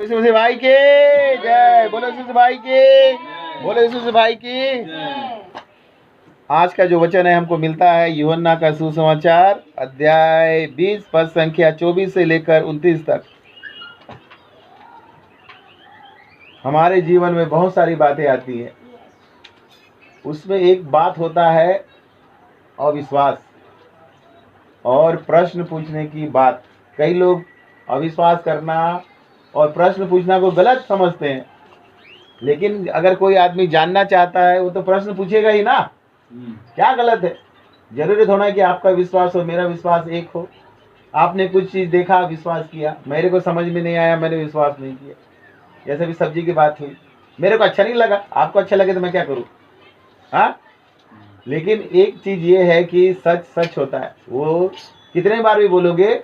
यीशु भाई के जय, बोलो यीशु भाई के, बोलो यीशु भाई की। आज का जो वचन है हमको मिलता है यूहन्ना का सुसमाचार अध्याय 20 पद संख्या 24 से लेकर 29 तक। हमारे जीवन में बहुत सारी बातें आती हैं, उसमें एक बात होता है अविश्वास और प्रश्न पूछने की बात। कई लोग अविश्वास करना और प्रश्न पूछना को गलत समझते हैं, लेकिन अगर कोई आदमी जानना चाहता है वो तो प्रश्न पूछेगा ही ना। क्या गलत है? जरूरी थोड़ा है कि आपका विश्वास हो मेरा विश्वास एक हो। आपने कुछ चीज देखा, विश्वास किया, मेरे को समझ में नहीं आया, मैंने विश्वास नहीं किया। जैसे भी सब्जी की बात हुई, मेरे को अच्छा नहीं लगा, आपको अच्छा लगे तो मैं क्या करूं? हाँ, लेकिन एक चीज ये है कि सच सच होता है, वो कितने बार भी बोलोगे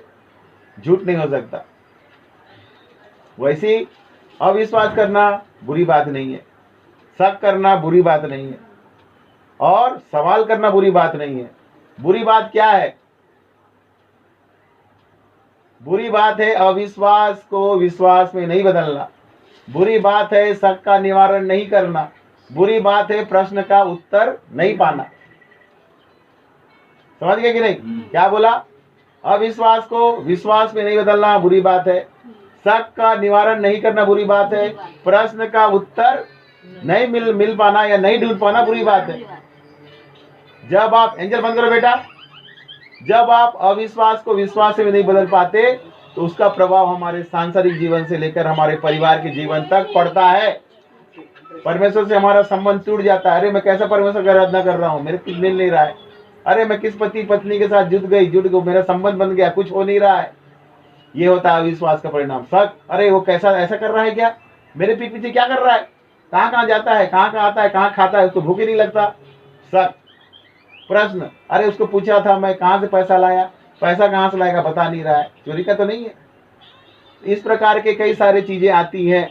झूठ नहीं हो सकता। वैसे अविश्वास करना बुरी बात नहीं है, शक करना बुरी बात नहीं है, और सवाल करना बुरी बात नहीं है। बुरी बात क्या है? बुरी बात है अविश्वास को विश्वास में नहीं बदलना। बुरी बात है शक का निवारण नहीं करना। बुरी बात है प्रश्न का उत्तर नहीं पाना। समझ गए कि नहीं? क्या बोला? अविश्वास को विश्वास में नहीं बदलना बुरी बात है, शक का निवारण नहीं करना बुरी बात है, प्रश्न का उत्तर नहीं मिल पाना या नहीं ढूंढ पाना बुरी बात है। जब आप, एंजल बंद करो बेटा, जब आप अविश्वास को विश्वास में नहीं बदल पाते तो उसका प्रभाव हमारे सांसारिक जीवन से लेकर हमारे परिवार के जीवन तक पड़ता है। परमेश्वर से हमारा संबंध टूट जाता है। अरे मैं कैसा परमेश्वर की आराधना कर रहा हूँ, मेरे कुछ मिल नहीं रहा है। अरे मैं किस पति पत्नी के साथ जुट गई, मेरा संबंध बन गया, कुछ हो नहीं रहा है। ये होता है अविश्वास का परिणाम। शक, अरे वो कैसा ऐसा कर रहा है, क्या मेरे पीठ पीछे क्या कर रहा है, कहाँ कहाँ जाता है, कहाँ कहाँ आता है, कहाँ खाता है, उसको भूख ही नहीं लगता। शक। प्रश्न, अरे उसको पूछा था मैं कहाँ से पैसा लाया, पैसा कहाँ से लाएगा बता नहीं रहा है, चोरी का तो नहीं है। इस प्रकार के कई सारी चीजें आती हैं।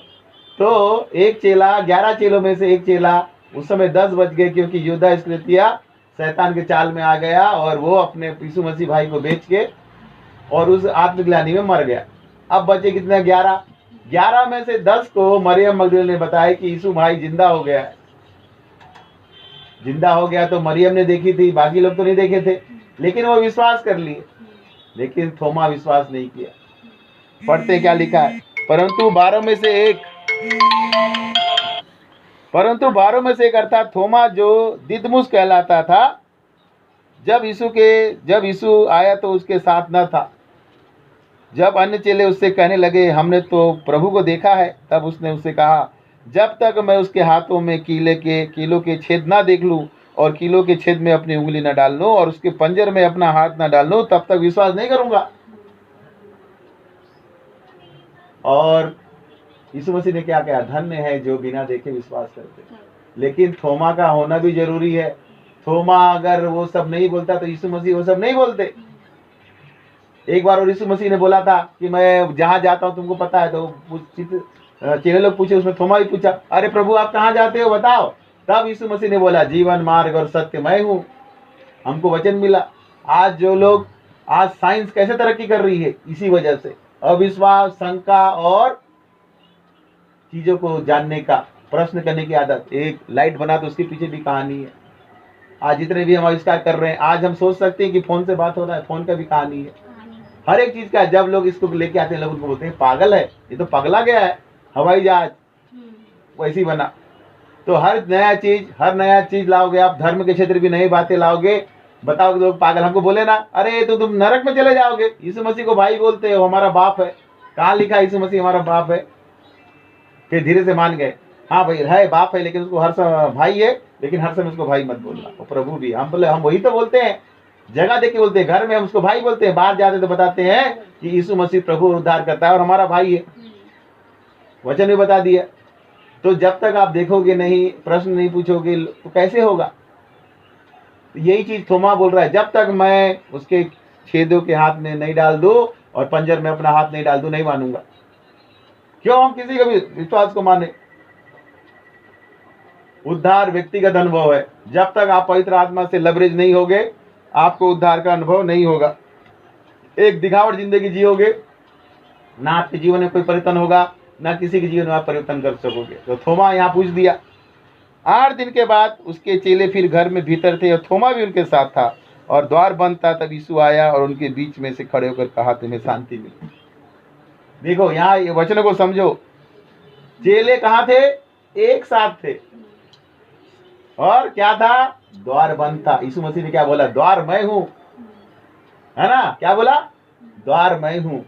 तो एक चेला, 11 चेलों में से एक चेला, उस समय 10 बज गए क्योंकि योद्धा इस्करियोती शैतान के चाल में आ गया और वो अपने यीशु मसीह भाई को बेच के और उस आत्मग्लानि में मर गया। अब बचे कितने? 11। 11 में से 10 को मरियम मगदलीनी ने बताया कि यीशु भाई जिंदा हो गया है। जिंदा हो गया तो मरियम ने देखी थी, बाकी लोग तो नहीं देखे थे, लेकिन वो विश्वास कर लिए। लेकिन थोमा विश्वास नहीं किया। पढ़ते क्या लिखा है? परंतु 12 में से एक अर्थात थोमा जो दिदमुस कहलाता था, जब यीशु आया तो उसके साथ न था। जब अन्य चेले उससे कहने लगे हमने तो प्रभु को देखा है, तब उसने उससे कहा जब तक मैं उसके हाथों में कीलों के छेद ना देख लूं और कीलों के छेद में अपनी उंगली न डाल लूं और उसके पंजर में अपना हाथ न डाल लूं, तब तक विश्वास नहीं करूंगा। और यीशु मसीह ने क्या कहा? धन्य है जो बिना देखे विश्वास करते। लेकिन थोमा का होना भी जरूरी है। थोमा अगर वो सब नहीं बोलता तो यीशु मसीह वो सब नहीं बोलते। एक बार और यीशु मसीह ने बोला था कि मैं जहां जाता हूं तुमको पता है, तो चेले लोग पूछे, उसमें थोमा भी पूछा अरे प्रभु आप कहाँ जाते हो बताओ। तब यीशु मसीह ने बोला जीवन मार्ग और सत्य मैं हूं। हमको वचन मिला। आज जो लोग, आज साइंस कैसे तरक्की कर रही है, इसी वजह से अविश्वास, शंका और चीजों को जानने का, प्रश्न करने की आदत। एक लाइट बना तो उसके पीछे भी कहानी है। आज जितने भी हम आविष्कार कर रहे हैं, आज हम सोच सकते हैं कि फोन से बात हो रहा है, फोन का भी कहानी है। हर एक चीज का। जब लोग इसको लेके आते हैं, लोग उनको बोलते हैं पागल है, ये तो पगला गया है, हवाई जहाज वैसी बना। तो हर नया चीज लाओगे आप, धर्म के क्षेत्र भी नई बातें लाओगे, बताओगे लोग पागल। हमको बोले ना अरे तो तुम नरक में चले जाओगे, यीशु मसीह को भाई बोलते हो, हमारा बाप है। कहाँ लिखा यीशु मसीह हमारा बाप है? फिर धीरे से मान गए, हाँ भाई है बाप है, लेकिन उसको हर समय भाई है, लेकिन हर समय उसको भाई मत बोलना। वो प्रभु भी, हम बोले हम वही तो बोलते हैं, जगह देख के बोलते हैं। घर में हम उसको भाई बोलते हैं, बाहर जाते तो बताते हैं कि यीशु मसीह प्रभु उद्धार करता है और हमारा भाई है। वचन भी बता दिया। तो जब तक आप देखोगे नहीं, प्रश्न नहीं पूछोगे, तो कैसे होगा? यही चीज थोमा बोल रहा है, जब तक मैं उसके छेदों के हाथ में नहीं डाल दूं और पंजर में अपना हाथ नहीं डाल दूं, नहीं मानूंगा। क्यों हम किसी का भी विश्वास को माने? उद्धार व्यक्तिगत अनुभव है। जब तक आप पवित्र आत्मा से लबरेज नहीं होगे, आपको उद्धार का अनुभव नहीं होगा। एक दिखावट जिंदगी जियोगे ना, आपके जीवन में कोई परिवर्तन होगा, ना किसी के जीवन में आप परिवर्तन कर सकोगे। तो थोमा यहाँ पूछ दिया। 8 दिन के बाद उसके चेले फिर घर में भीतर थे और थोमा भी उनके साथ था और द्वार बंद था। तब यीशु आया और उनके बीच में से खड़े होकर कहा, तुम्हें शांति मिली। देखो यहाँ ये वचन को समझो। चेले कहाँ थे? एक साथ थे और क्या था? द्वार बंद था। यीशु मसीह ने क्या बोला? द्वार मैं हूं, है ना? क्या बोला? द्वार मैं हूं।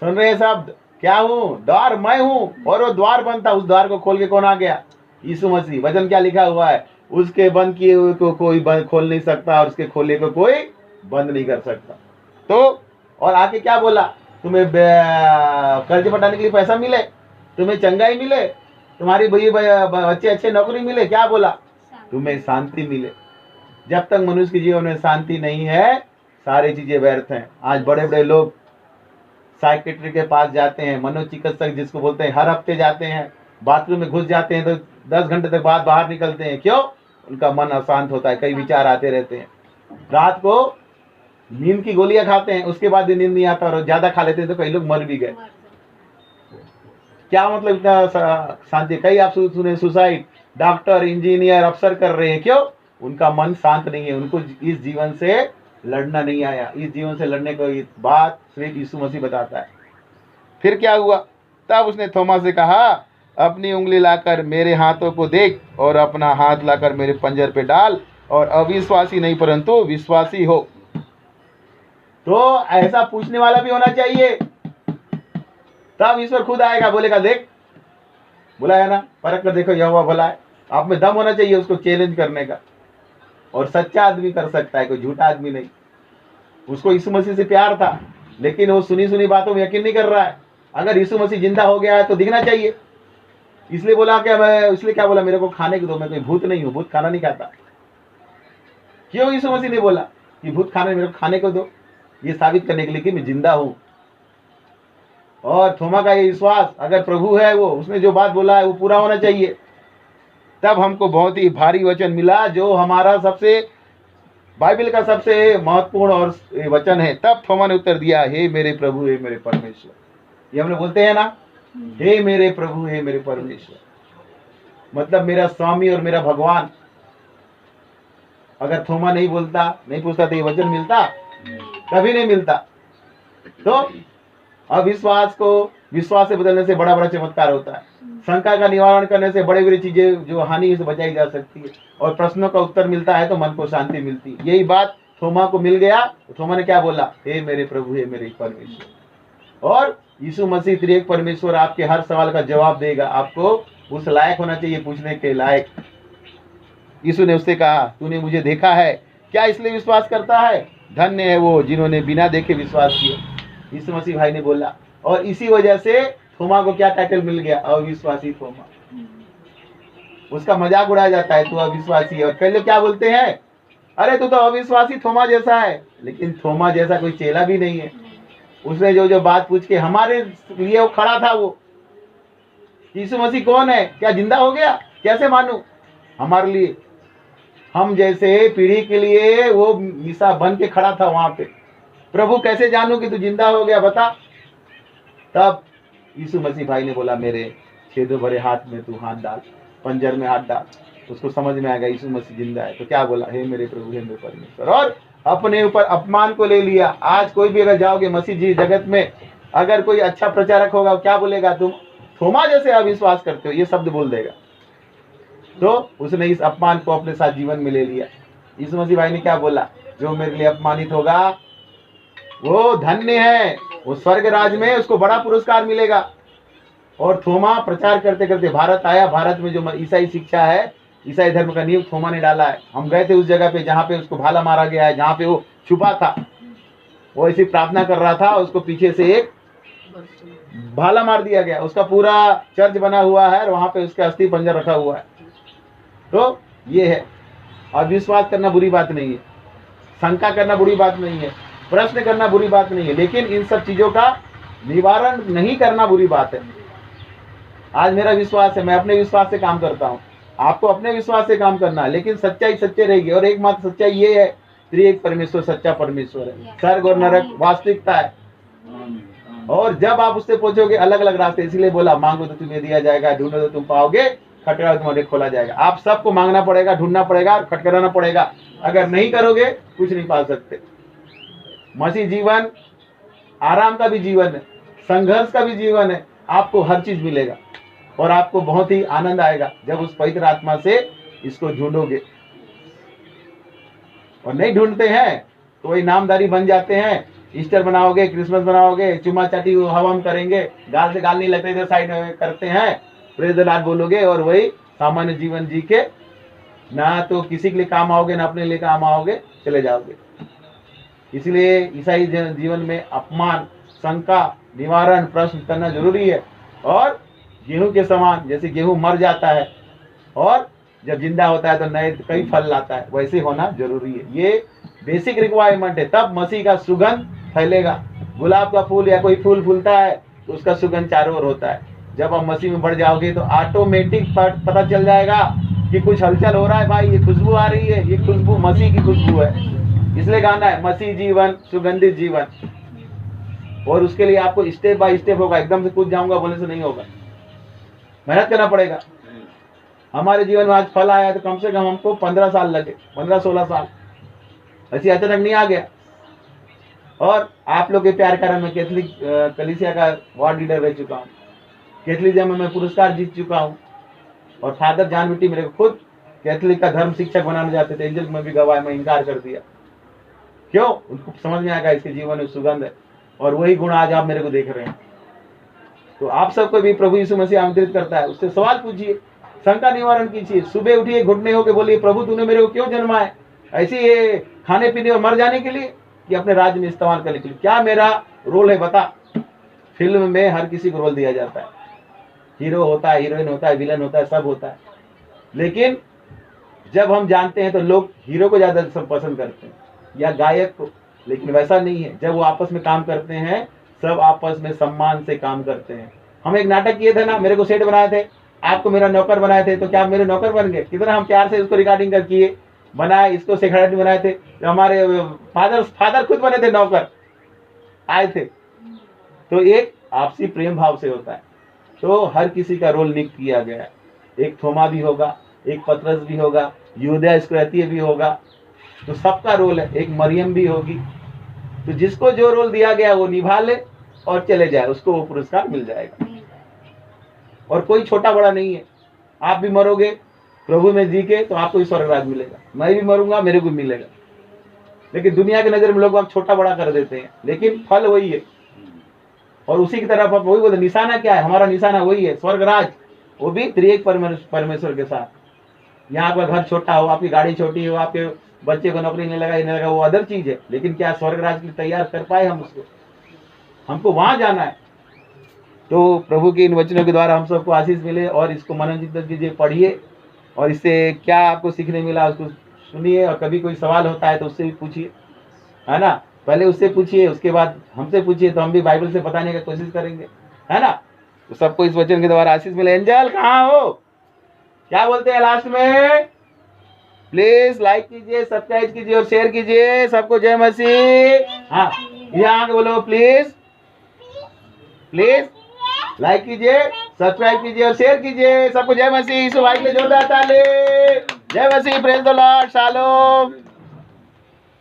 सुन रहे शब्द? क्या हूं? द्वार मैं हूं। और वो द्वार बंद था। उस द्वार को खोल के कौन आ गया? यीशु मसीह। वचन क्या लिखा हुआ है? उसके बंद किए हुए को कोई बंद खोल नहीं सकता और उसके खोले को कोई बंद नहीं कर सकता। तो और आके क्या बोला? तुम्हें कर्ज पटाने के लिए पैसा मिले, तुम्हें चंगाई मिले, तुम्हारी बच्चे अच्छे नौकरी मिले, क्या बोला? तुम्हें शांति मिले। जब तक मनुष्य के जीवन में शांति नहीं है, सारी चीजें व्यर्थ हैं। आज बड़े बड़े लोग साइकेट्रिक के पास जाते हैं, मनोचिकित्सक जिसको बोलते हैं, हर हफ्ते जाते हैं, बाथरूम में घुस जाते हैं तो 10 घंटे तक बाद बाहर निकलते हैं। क्यों? उनका मन अशांत होता है, कई विचार आते रहते हैं। रात को नींद की गोलियां खाते हैं, उसके बाद भी नींद नहीं आता और ज्यादा खा लेते हैं तो कई लोग मर भी गए। क्या मतलब इतना शांति? कई आप सुने सुसाइड डॉक्टर, इंजीनियर, अफसर कर रहे हैं। क्यों? उनका मन शांत नहीं है, उनको इस जीवन से लड़ना नहीं आया। इस जीवन से लड़ने को बात सिर्फ यीशु मसीह बताता है। फिर क्या हुआ? तब उसने थोमा से कहा, अपनी उंगली लाकर मेरे हाथों को देख और अपना हाथ लाकर मेरे पंजर पे डाल और अविश्वासी नहीं परंतु विश्वासी हो। तो ऐसा पूछने वाला भी होना चाहिए। तब ईश्वर खुद आएगा, बोलेगा देख, बुलाया ना, परख कर देखो यहोवा भला है। आप में दम होना चाहिए उसको चैलेंज करने का। और सच्चा आदमी कर सकता है, कोई झूठा आदमी नहीं। उसको यीशु मसीह से प्यार था, लेकिन वो सुनी सुनी बातों में यकीन नहीं कर रहा है। अगर यीशु मसीह जिंदा हो गया है तो दिखना चाहिए। इसलिए बोला क्या? मैं इसलिए क्या बोला? मेरे को खाने को दो, मैं कोई भूत नहीं हूँ, भूत खाना नहीं खाता। क्यों यीशु मसीह ने बोला कि भूत खाने, मेरे को खाने को दो? ये साबित करने के लिए कि मैं जिंदा हूं। और थोमा का ये विश्वास, अगर प्रभु है वो, उसने जो बात बोला है वो पूरा होना चाहिए। तब हमको बहुत ही भारी वचन मिला जो हमारा सबसे बाइबल का सबसे महत्वपूर्ण और वचन है। तब थोमा ने उत्तर दिया, हे मेरे प्रभु, हे मेरे परमेश्वर। ये हम लोग बोलते हैं ना, हे मेरे प्रभु, हे मेरे परमेश्वर, मतलब मेरा स्वामी और मेरा भगवान। अगर थोमा नहीं बोलता, नहीं पूछता तो ये वचन मिलता? कभी नहीं मिलता। तो अविश्वास को विश्वास से बदलने से बड़ा बड़ा चमत्कार होता है। शंका का निवारण करने से बड़ी बड़ी चीजें जो हानि से बचाई जा सकती है और प्रश्नों का उत्तर मिलता है तो मन को शांति मिलती है। यही बात थोमा को मिल गया। तो थोमा ने क्या बोला? हे मेरे प्रभु, हे मेरे परमेश्वर। और यीशु मसीह त्रिएक परमेश्वर आपके हर सवाल का जवाब देगा। आपको उस लायक होना चाहिए, पूछने के लायक। यीशु ने उससे कहा, तूने मुझे देखा है, क्या इसलिए विश्वास करता है? धन्य है वो जिन्होंने बिना देखे विश्वास किया। यीशु मसीह भाई ने बोला। और इसी वजह से थोमा को क्या टाइटल मिल गया? अविश्वासी थोमा। उसका मजाक उड़ाया जाता है, तू अविश्वासी है। और कई लोग क्या बोलते हैं? अरे तू तो अविश्वासी थोमा जैसा है। लेकिन थोमा जैसा कोई चेला भी नहीं है। उसने जो जो बात पूछ के हमारे लिए वो खड़ा था। वो यीशु मसीह कौन है? क्या जिंदा हो गया? कैसे मानूं? हमारे लिए, हम जैसे पीढ़ी के लिए वो मिसा बन के खड़ा था वहां पे। प्रभु कैसे जानूं कि तू जिंदा हो गया, बता। तब यीशु मसीह भाई ने बोला, मेरे छेदों भरे हाथ में तू हाथ डाल, पंजर में हाथ डाल। उसको समझ में आ गया यीशु मसीह जिंदा है। तो क्या बोला? हे मेरे प्रभु, हे मेरे परमेश्वर। और अपने ऊपर अपमान को ले लिया। आज कोई भी अगर जाओगे मसीह जी जगत में, अगर कोई अच्छा प्रचारक होगा, क्या बोलेगा? तुम थोमा जैसे अविश्वास करते हो, ये शब्द बोल देगा। तो उसने इस अपमान को अपने साथ जीवन में ले लिया। यीशु मसीह भाई ने क्या बोला? जो मेरे लिए अपमानित होगा वो धन्य है, वो स्वर्ग राज में उसको बड़ा पुरस्कार मिलेगा। और थोमा प्रचार करते करते भारत आया। भारत में जो ईसाई शिक्षा है, ईसाई धर्म का नींव थोमा ने डाला है। हम गए थे उस जगह पे जहाँ पे उसको भाला मारा गया है, जहाँ पे वो छुपा था। वो ऐसी प्रार्थना कर रहा था, उसको पीछे से एक भाला मार दिया गया। उसका पूरा चर्च बना हुआ है और वहां पे उसका अस्थि पंजर रखा हुआ है। तो ये है, अविश्वास करना बुरी बात नहीं है, शंका करना बुरी बात नहीं है, प्रश्न करना बुरी बात नहीं है, लेकिन इन सब चीजों का निवारण नहीं करना बुरी बात है। आज मेरा विश्वास है, मैं अपने विश्वास से काम करता हूँ, आपको अपने विश्वास से काम करना है, लेकिन सच्चाई सच्चे रहेगी। और एकमात्र सच्चाई ये है, त्रिएक परमेश्वर सच्चा परमेश्वर है। स्वर्ग और नरक वास्तविकता है। और जब आप उससे पूछोगे अलग अलग रास्ते, इसीलिए बोला मांगो तो तुम्हें दिया जाएगा, ढूंढो तो तुम पाओगे, खटखटाओ तुम्हारे खोला जाएगा। आप सबको मांगना पड़ेगा, ढूंढना पड़ेगा और खटखटाना पड़ेगा। अगर नहीं करोगे कुछ नहीं पा सकते। मसीह जीवन आराम का भी जीवन है, संघर्ष का भी जीवन है। आपको हर चीज मिलेगा और आपको बहुत ही आनंद आएगा जब उस पवित्र आत्मा से इसको ढूंढोगे। और नहीं ढूंढते हैं तो वही नामधारी बन जाते हैं। ईस्टर बनाओगे, क्रिसमस बनाओगे, चुमा चाटी हवम करेंगे, गाल से गाल नहीं लगते इधर साइड में करते हैं, प्रेज द लॉर्ड बोलोगे और वही सामान्य जीवन जी के ना तो किसी के लिए काम आओगे ना अपने लिए काम आओगे, चले जाओगे। इसलिए ईसाई जीवन में अपमान, शंका, निवारण, प्रश्न करना जरूरी है। और गेहूं के समान, जैसे गेहूं मर जाता है और जब जिंदा होता है तो नए कई फल लाता है, वैसे होना जरूरी है। ये बेसिक रिक्वायरमेंट है, तब मसीह का सुगंध फैलेगा। गुलाब का फूल या कोई फूल फूलता है तो उसका सुगंध चारों ओर होता है। जब आप मसीह में बढ़ जाओगे तो ऑटोमेटिक पता चल जाएगा कि कुछ हलचल हो रहा है, भाई ये खुशबू आ रही है, ये खुशबू मसीह की खुशबू है। इसलिए गाना है मसीह जीवन सुगंधित जीवन। और उसके लिए आपको स्टेप बाय स्टेप होगा, एकदम से कूद जाऊंगा बोलने से नहीं होगा, मेहनत करना पड़ेगा। हमारे जीवन में आज फल आया तो कम से कम हमको 15 साल लगे, 15-16 साल, ऐसी अचानक नहीं आ गया। और आप लोग के प्यार कारण मैं कैथलिक कलीसिया का वार्ड लीडर रह चुका हूँ, कैथलिज्म में मैं पुरस्कार जीत चुका हूँ। और फादर जान मिट्टी मेरे को खुद कैथलिक का धर्म शिक्षक बनाना चाहते थे, एंजल में भी गवाह, मैं इनकार कर दिया। क्यों? उनको समझ में आएगा इसके जीवन में सुगंध है। और वही गुण आज आप मेरे को देख रहे हैं। तो आप सबको भी प्रभु यीशु मसीह आमंत्रित करता है, उससे सवाल पूछिए, शंका निवारण कीजिए, सुबह उठिए, घुटने होके बोलिए प्रभु तूने मेरे को क्यों जन्मा है? ऐसे ये खाने पीने और मर जाने के लिए कि अपने राज्य में इस्तेमाल करने के लिए? क्या मेरा रोल है बता। फिल्म में हर किसी को रोल दिया जाता है, हीरो होता है, हीरोइन होता है, विलन होता है, सब होता है। लेकिन जब हम जानते हैं तो लोग हीरो को ज्यादा पसंद करते हैं या गायक को, लेकिन वैसा नहीं है। जब वो आपस में काम करते हैं, सब आपस में सम्मान से काम करते हैं। हम एक नाटक किए थे ना, मेरे को सेठ बनाए थे, आपको मेरा नौकर बनाए थे, तो क्या आप मेरे नौकर बन गए? कितना हम प्यार से उसको रिकॉर्डिंग कर किए, बनाए, इसको सेक्रेटरी बनाए थे। तो हमारे फादर खुद बने थे, नौकर आए थे। तो एक आपसी प्रेम भाव से होता है। तो हर किसी का रोल नियुक्त किया गया है। एक थोमा भी होगा, एक पतरस भी होगा, यहूदा इस्करियोती भी होगा। तो सबका रोल है। एक मरियम भी होगी। तो जिसको जो रोल दिया गया वो निभा ले और चले जाए, उसको वो पुरस्कार मिल जाएगा। और कोई छोटा बड़ा नहीं है। आप भी मरोगे प्रभु में जी के तो आपको भी स्वर्ग राज मिलेगा, मैं भी मरूंगा मेरे को मिलेगा। लेकिन दुनिया की नजर में लोग आप छोटा बड़ा कर देते हैं, लेकिन फल वही है। और उसी की तरफ आप वही बोलते, निशाना क्या है? हमारा निशाना वही है, स्वर्ग राज, वो भी त्रिएक परमेश्वर के साथ। यहाँ आपका घर छोटा हो, आपकी गाड़ी छोटी हो, आपके बच्चे को नौकरी नहीं लगा, वो अदर चीज है। लेकिन क्या स्वर्ग राज के लिए तैयार कर पाए हम उसको? हमको वहां जाना है। तो प्रभु के इन वचनों के द्वारा हम सबको आशीष मिले और इसको मनन चिंतन कीजिए, पढ़िए और इससे क्या आपको सीखने मिला उसको सुनिए। और कभी कोई सवाल होता है तो उससे भी पूछिए, है ना। पहले उससे पूछिए, उसके बाद हमसे पूछिए, तो हम भी बाइबल से बताने की कोशिश करेंगे, है ना। तो सबको इस वचन के द्वारा आशीष मिले। एंजल कहाँ हो? क्या बोलते हैं लास्ट में? प्लीज लाइक कीजिए, सब्सक्राइब कीजिए और शेयर कीजिए। सबको जय मसीह। हाँ, यहाँ बोलो प्लीज, प्लीज लाइक कीजिए, सब्सक्राइब कीजिए और शेयर कीजिए। सबको जय मसीह। यीशु भाई के लिए जोरदार ताली। जय मसीह, प्रेज द लॉर्ड, शालोम।